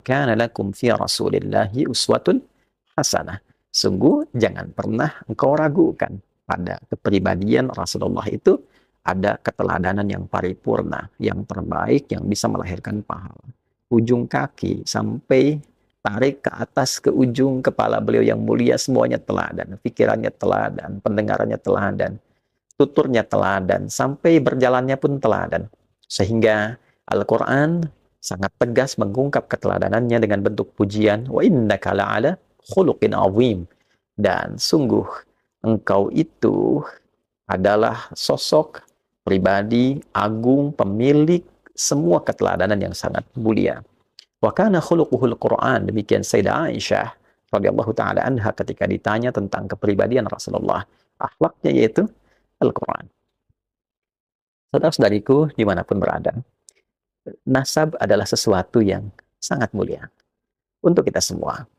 kana lakum fi Rasulillahi uswatun hasanah. Sungguh jangan pernah engkau ragukan pada kepribadian Rasulullah itu ada keteladanan yang paripurna, yang terbaik, yang bisa melahirkan pahala. Ujung kaki sampai tarik ke atas ke ujung kepala beliau yang mulia semuanya teladan, pikirannya teladan, pendengarannya teladan, tuturnya teladan, sampai berjalannya pun teladan. Sehingga Al-Quran sangat tegas mengungkap keteladanannya dengan bentuk pujian, wa innaka la'ala khuluqin azim. Dan sungguh engkau itu adalah sosok pribadi agung, pemilik semua keteladanan yang sangat mulia. Wa kana khuluquhul Quran, demikian Sayyidah Aisyah radhiyallahu taala anha ketika ditanya tentang kepribadian Rasulullah, akhlaknya yaitu Al-Quran. Saudara-saudariku dimanapun berada, nasab adalah sesuatu yang sangat mulia untuk kita semua.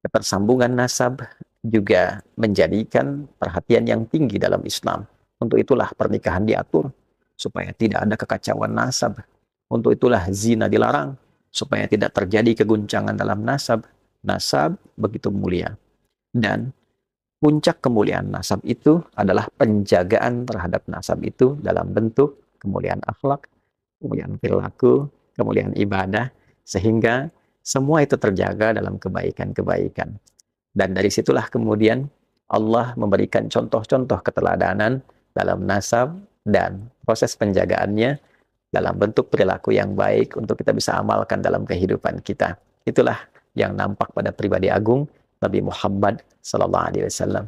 Ketersambungan nasab juga menjadikan perhatian yang tinggi dalam Islam. Untuk itulah pernikahan diatur, supaya tidak ada kekacauan nasab. Untuk itulah zina dilarang, supaya tidak terjadi keguncangan dalam nasab. Nasab begitu mulia. Dan puncak kemuliaan nasab itu adalah penjagaan terhadap nasab itu dalam bentuk kemuliaan akhlak, kemuliaan perilaku, kemuliaan ibadah, sehingga semua itu terjaga dalam kebaikan-kebaikan. Dan dari situlah kemudian Allah memberikan contoh-contoh keteladanan dalam nasab dan proses penjagaannya dalam bentuk perilaku yang baik untuk kita bisa amalkan dalam kehidupan kita. Itulah yang nampak pada pribadi agung Nabi Muhammad SAW.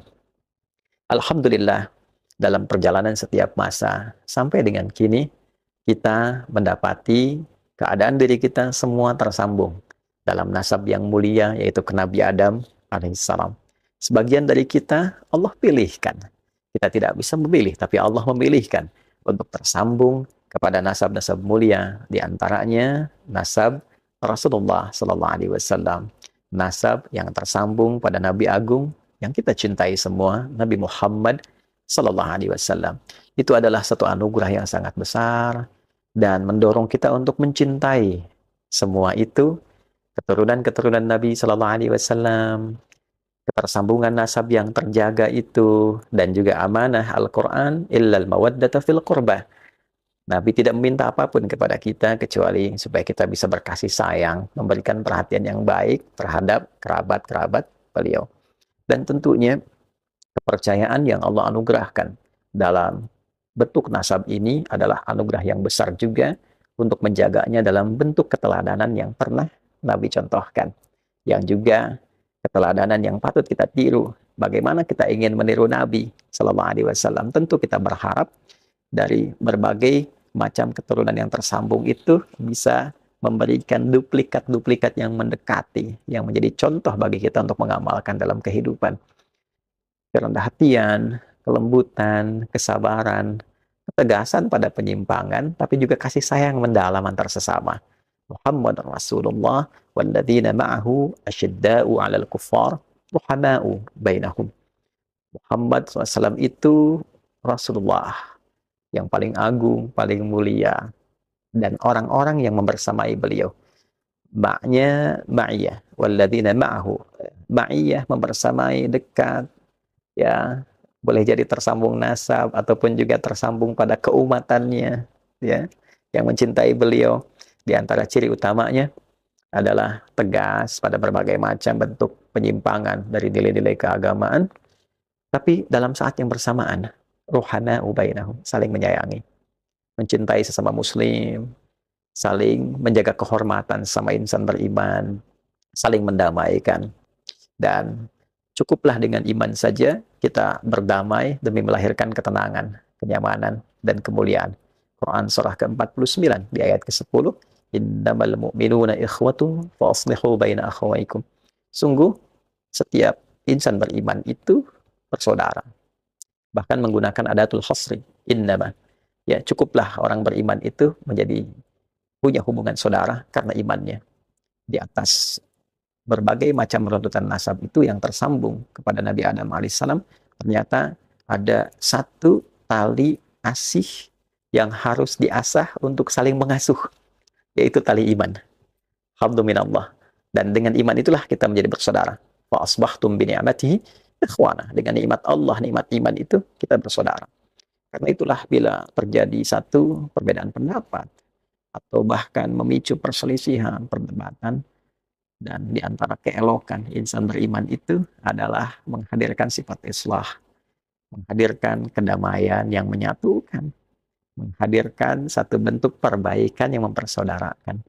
Alhamdulillah, dalam perjalanan setiap masa sampai dengan kini, kita mendapati keadaan diri kita semua tersambung dalam nasab yang mulia, yaitu ke Nabi Adam alaihissalam. Sebagian dari kita Allah pilihkan. Kita tidak bisa memilih, tapi Allah memilihkan untuk tersambung kepada nasab-nasab mulia, di antaranya nasab Rasulullah Sallallahu Alaihi Wasallam, nasab yang tersambung pada Nabi Agung yang kita cintai semua, Nabi Muhammad Sallallahu Alaihi Wasallam. Itu adalah satu anugerah yang sangat besar dan mendorong kita untuk mencintai semua itu, keturunan-keturunan Nabi Sallallahu Alaihi Wasallam, ketersambungan nasab yang terjaga itu, dan juga amanah Al-Quran, illal mawaddata fil qurbah. Nabi tidak meminta apapun kepada kita kecuali supaya kita bisa berkasih sayang, memberikan perhatian yang baik terhadap kerabat-kerabat beliau. Dan tentunya kepercayaan yang Allah anugerahkan dalam bentuk nasab ini adalah anugerah yang besar juga untuk menjaganya dalam bentuk keteladanan yang pernah Nabi contohkan, yang juga keteladanan yang patut kita tiru. Bagaimana kita ingin meniru Nabi Sallallahu Alaihi Wasallam? Tentu kita berharap dari berbagai macam keturunan yang tersambung itu bisa memberikan duplikat-duplikat yang mendekati, yang menjadi contoh bagi kita untuk mengamalkan dalam kehidupan. Kerendah hatian, kelembutan, kesabaran, ketegasan pada penyimpangan, tapi juga kasih sayang mendalam antar sesama. Muhammad Rasulullah walladzina ma'ahu asyidda'u 'alal kuffar ruhama'u bainahum. Muhammad SAW itu Rasulullah yang paling agung, paling mulia, dan orang-orang yang membersamai beliau. Ma'nya ma'iyah, walladzina ma'ahu. Ma'iyah membersamai, dekat, ya, boleh jadi tersambung nasab ataupun juga tersambung pada keumatannya, ya, yang mencintai beliau. Di antara ciri utamanya adalah tegas pada berbagai macam bentuk penyimpangan dari nilai-nilai keagamaan, tapi dalam saat yang bersamaan ruhana ubainahum, saling menyayangi, mencintai sesama muslim, saling menjaga kehormatan sama insan beriman, saling mendamaikan. Dan cukuplah dengan iman saja kita berdamai demi melahirkan ketenangan, kenyamanan, dan kemuliaan. Quran surah ke-49 di ayat ke-10, innamal mu'minuna ikhwatun fa aslihu baina akhawaykum. Sungguh setiap insan beriman itu bersaudara. Bahkan menggunakan adatul hasri, innama. Ya, cukuplah orang beriman itu menjadi punya hubungan saudara karena imannya. Di atas berbagai macam runtutan nasab itu yang tersambung kepada Nabi Adam alaihissalam, ternyata ada satu tali asih yang harus diasah untuk saling mengasuh, yaitu tali iman. haddu minallah. Dan dengan iman itulah kita menjadi bersaudara. Fa asbahtum bi ni'matihi ikhwana. Dengan nikmat Allah, nikmat iman itu kita bersaudara. Karena itulah bila terjadi satu perbedaan pendapat atau bahkan memicu perselisihan, perdebatan, dan di antara keelokan insan beriman itu adalah menghadirkan sifat islah, menghadirkan kedamaian yang menyatukan, menghadirkan satu bentuk perbaikan yang mempersaudarakan.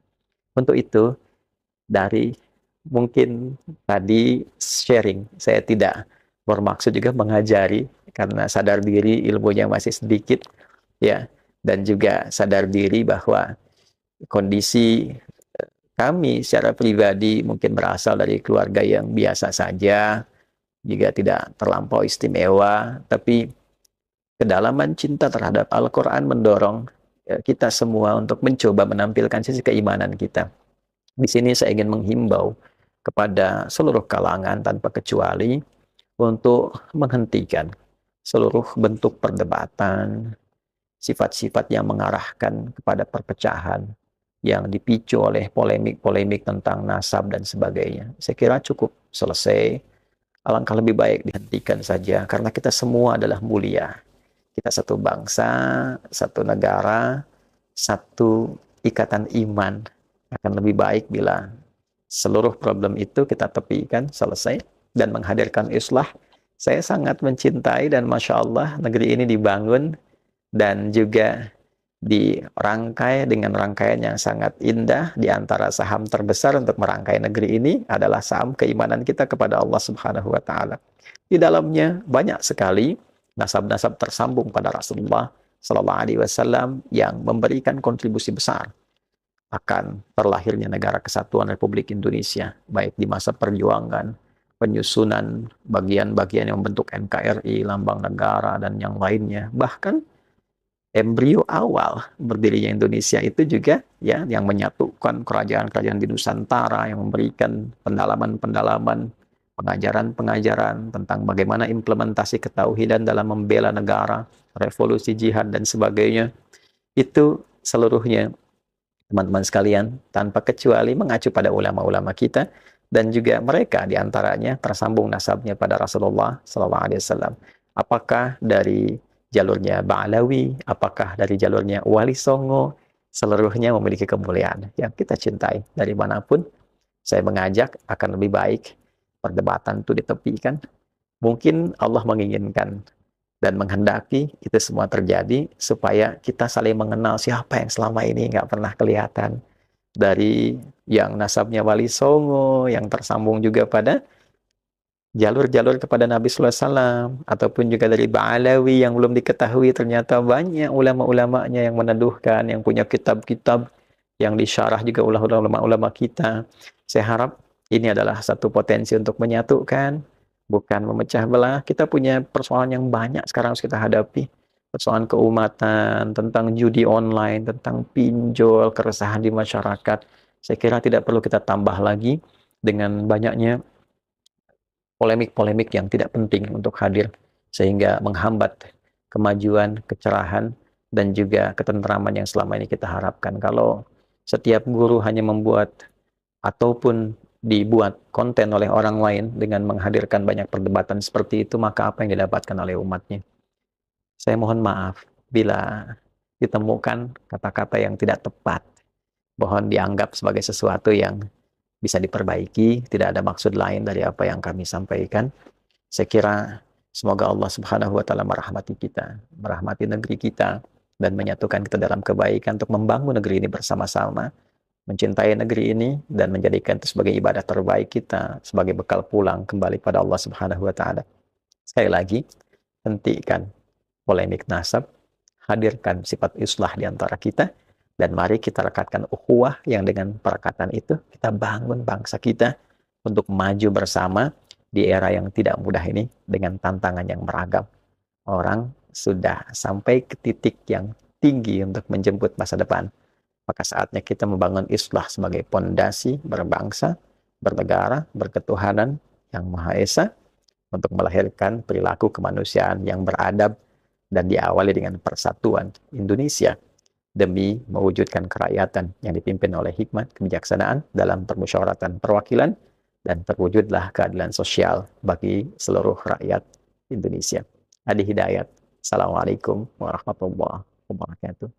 Untuk itu, dari mungkin tadi sharing, saya tidak bermaksud juga mengajari, karena sadar diri ilmunya masih sedikit, ya, dan juga sadar diri bahwa kondisi kami secara pribadi mungkin berasal dari keluarga yang biasa saja, juga tidak terlampau istimewa, tapi kedalaman cinta terhadap Al-Quran mendorong kita semua untuk mencoba menampilkan sisi keimanan kita. Di sini saya ingin menghimbau kepada seluruh kalangan tanpa kecuali untuk menghentikan seluruh bentuk perdebatan, sifat-sifat yang mengarahkan kepada perpecahan, yang dipicu oleh polemik-polemik tentang nasab dan sebagainya. Saya kira cukup selesai. Alangkah lebih baik dihentikan saja, karena kita semua adalah mulia. Kita satu bangsa, satu negara, satu ikatan iman. Akan lebih baik bila seluruh problem itu kita tepikan, selesai, dan menghadirkan islah. Saya sangat mencintai dan Masya Allah negeri ini dibangun dan juga dirangkai dengan rangkaian yang sangat indah. Di antara saham terbesar untuk merangkai negeri ini adalah saham keimanan kita kepada Allah Subhanahu wa Ta'ala. Di dalamnya banyak sekali nasab-nasab tersambung pada Rasulullah Sallallahu Alaihi Wasallam yang memberikan kontribusi besar akan terlahirnya negara kesatuan Republik Indonesia, baik di masa perjuangan, penyusunan bagian-bagian yang membentuk NKRI, lambang negara, dan yang lainnya. Bahkan embrio awal berdirinya Indonesia itu juga ya yang menyatukan kerajaan-kerajaan di Nusantara, yang memberikan pendalaman-pendalaman, pengajaran-pengajaran tentang bagaimana implementasi ketauhidan dalam membela negara, revolusi jihad dan sebagainya. Itu seluruhnya teman-teman sekalian tanpa kecuali mengacu pada ulama-ulama kita, dan juga mereka diantaranya tersambung nasabnya pada Rasulullah SAW. Apakah dari jalurnya Ba'alawi, apakah dari jalurnya Wali Songo, seluruhnya memiliki kemuliaan yang kita cintai. Dari manapun, saya mengajak akan lebih baik perdebatan itu ditepikan. Mungkin Allah menginginkan dan menghendaki itu semua terjadi supaya kita saling mengenal siapa yang selama ini nggak pernah kelihatan. Dari yang nasabnya Wali Songo, yang tersambung juga pada jalur-jalur kepada Nabi Sallallahu Alaihi Wasallam, ataupun juga dari Ba'alawi yang belum diketahui, ternyata banyak ulama-ulamanya yang meneduhkan, yang punya kitab-kitab yang disyarah juga oleh ulama-ulama kita. Saya harap ini adalah satu potensi untuk menyatukan, bukan memecah belah. Kita punya persoalan yang banyak sekarang harus kita hadapi. Persoalan keumatan, tentang judi online, tentang pinjol, keresahan di masyarakat. Saya kira tidak perlu kita tambah lagi dengan banyaknya polemik-polemik yang tidak penting untuk hadir, sehingga menghambat kemajuan, kecerahan, dan juga ketentraman yang selama ini kita harapkan. Kalau setiap guru hanya membuat ataupun dibuat konten oleh orang lain dengan menghadirkan banyak perdebatan seperti itu, maka apa yang didapatkan oleh umatnya? Saya mohon maaf bila ditemukan kata-kata yang tidak tepat. Mohon dianggap sebagai sesuatu yang bisa diperbaiki, tidak ada maksud lain dari apa yang kami sampaikan. Saya kira semoga Allah Subhanahu wa Ta'ala merahmati kita, merahmati negeri kita, dan menyatukan kita dalam kebaikan untuk membangun negeri ini bersama-sama, mencintai negeri ini, dan menjadikan itu sebagai ibadah terbaik kita, sebagai bekal pulang kembali pada Allah Subhanahu wa Ta'ala. Sekali lagi, hentikan polemik nasab, hadirkan sifat islah di antara kita, dan mari kita rekatkan ukhuwah yang dengan perekatan itu kita bangun bangsa kita untuk maju bersama di era yang tidak mudah ini dengan tantangan yang beragam. Orang sudah sampai ke titik yang tinggi untuk menjemput masa depan. Maka saatnya kita membangun islah sebagai pondasi berbangsa, bernegara, berketuhanan yang Maha Esa, untuk melahirkan perilaku kemanusiaan yang beradab dan diawali dengan persatuan Indonesia demi mewujudkan kerakyatan yang dipimpin oleh hikmat kebijaksanaan dalam permusyawaratan perwakilan, dan terwujudlah keadilan sosial bagi seluruh rakyat Indonesia. Adi Hidayat. Assalamualaikum warahmatullahi wabarakatuh.